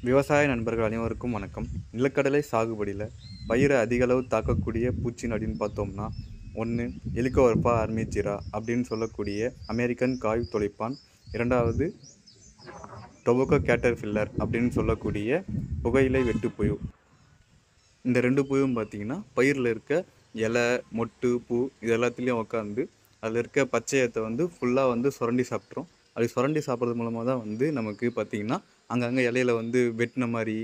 விவசாய நண்பர்கள் அனைவருக்கும் வணக்கம். நிலக்கடலை சாகுபடியில் பயிரை அதிகளவு தாக்கக்கூடிய பூச்சி நடின்னு பார்த்தோம்னா, ஒன்று ஹெலிகோவர்பா அர்மிஜிரா அப்படின்னு சொல்லக்கூடிய அமெரிக்கன் காய் துளைப்பான். இரண்டாவது டொபாக்கோ கேட்டர்பில்லர் அப்படின்னு சொல்லக்கூடிய புகையிலை வெட்டுப்புழு. இந்த ரெண்டு புழுவும் பார்த்தீங்கன்னா பயிரில் இருக்க இலை, மொட்டு, பூ இது எல்லாத்துலேயும் உட்காந்து அதில் இருக்க பச்சையத்தை ஃபுல்லாக சுரண்டி சாப்பிட்ரும். அது சுரண்டி சாப்பிட்றது மூலமாக தான் நமக்கு பார்த்திங்கன்னா அங்கங்கே இலையில வெட்டின மாதிரி,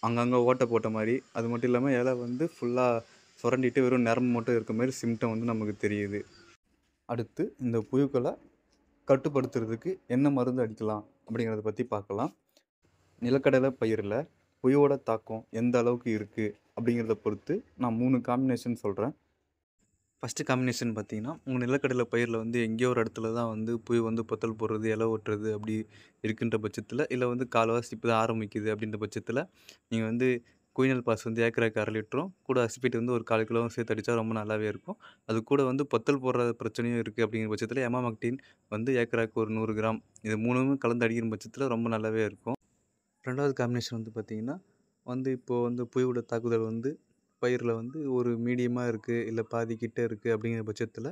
அங்கங்கே ஓட்டை போட்ட மாதிரி, அது மட்டும் இல்லாமல் இலை ஃபுல்லாக சுரண்டிட்டு வெறும் நரம்பு மட்டும் இருக்க மாதிரி சிம்டம் நமக்கு தெரியுது. அடுத்து இந்த புழுக்களை கட்டுப்படுத்துறதுக்கு என்ன மருந்து அடிக்கலாம் அப்படிங்கிறத பற்றி பார்க்கலாம். நிலக்கடலை பயிரில் புழுவோட தாக்கம் எந்த அளவுக்கு இருக்குது அப்படிங்கிறத பொறுத்து நான் 3 காம்பினேஷன் சொல்கிறேன். ஃபஸ்ட்டு காம்பினேஷன் பார்த்தீங்கன்னா, உங்கள் நிலக்கடலை பயிரில் எங்கேயோ ஒரு இடத்துல தான் புழு பொத்தல் போடுறது, இலை ஒட்டுறது அப்படி இருக்கின்ற பட்சத்தில், இல்லை கால்வாசி இப்போ தான் ஆரம்பிக்குது அப்படின்ற பட்சத்தில், நீங்கள் குயினல் பாஸ் ஏக்கராக்கு 1/2 லிட்டரும் கூட அசிபேட் ஒரு 1/4 கிலோவும் சேர்த்து அடித்தா ரொம்ப நல்லாவே இருக்கும். அது கூட பொத்தல் போடுற பிரச்சனையும் இருக்குது அப்படிங்கிற பட்சத்தில் எமாமக்டின் ஏக்கராக்கு ஒரு 100 கிராம் இது 3மே கலந்து அடிக்கிற பட்சத்தில் ரொம்ப நல்லாவே இருக்கும். 2வது காம்பினேஷன் பார்த்தீங்கன்னா, இப்போது புழுவோட தாக்குதல் பயிரில் ஒரு மீடியமாக இருக்குது, இல்லை பாதி கிட்ட இருக்குது அப்படிங்கிற பட்சத்தில்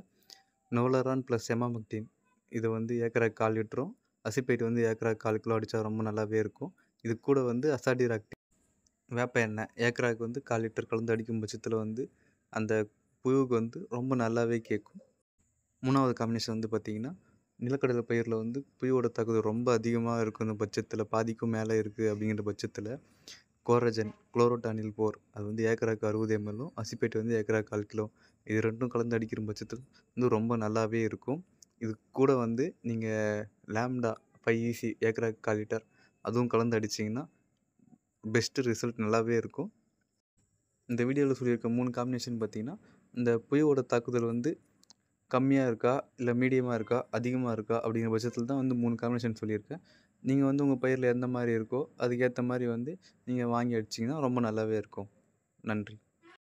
நோலரான் ப்ளஸ் எமாமக்டின் இதை ஏக்கராக்கு 1/4 லிட்டரும், அசிபேட் ஏக்கராக்கு 1/4 கிலோ அடித்தா ரொம்ப நல்லாவே இருக்கும். இது கூட அசாடிராக்டின் வேப்ப எண்ணெய் ஏக்கராக்கு 1/4 லிட்டர் கலந்து அடிக்கும் பட்சத்தில் அந்த புழுவுக்கு ரொம்ப நல்லாவே கேட்கும். 3வது காம்பினேஷன் பார்த்திங்கன்னா, நிலக்கடலை பயிரில் புழுவோட தாக்குதல் ரொம்ப அதிகமாக இருக்கிற பட்சத்தில், பாதிக்கும் மேலே இருக்குது அப்படிங்கிற பட்சத்தில் கோரஜன், குளோரோடானில் போர் அது ஏக்கராக்கு 60 ml, அசிபேட் ஏக்கராக்கு 1/4 கிலோ இது ரெண்டும் கலந்து அடிக்கிற பட்சத்தில் ரொம்ப நல்லாவே இருக்கும். இது கூட நீங்கள் லாம்டா 5EC ஏக்கராக்கு 1/4 லிட்டர் அதுவும் கலந்து அடிச்சிங்கன்னா பெஸ்ட்டு ரிசல்ட் நல்லாவே இருக்கும். இந்த வீடியோவில் சொல்லியிருக்க 3 காம்பினேஷன் பார்த்திங்கன்னா, இந்த புழுவோட தாக்குதல் கம்மியாக இருக்கா, இல்லை மீடியமாக இருக்கா, அதிகமாக இருக்கா அப்படிங்கிற பட்சத்தில் தான் 3 காம்பினேஷன் சொல்லியிருக்கேன். நீங்கள் உங்கள் பயிரில் எந்த மாதிரி இருக்கோ அதுக்கேற்ற மாதிரி நீங்கள் வாங்கி அடிச்சிங்கன்னா ரொம்ப நல்லாவே இருக்கும். நன்றி.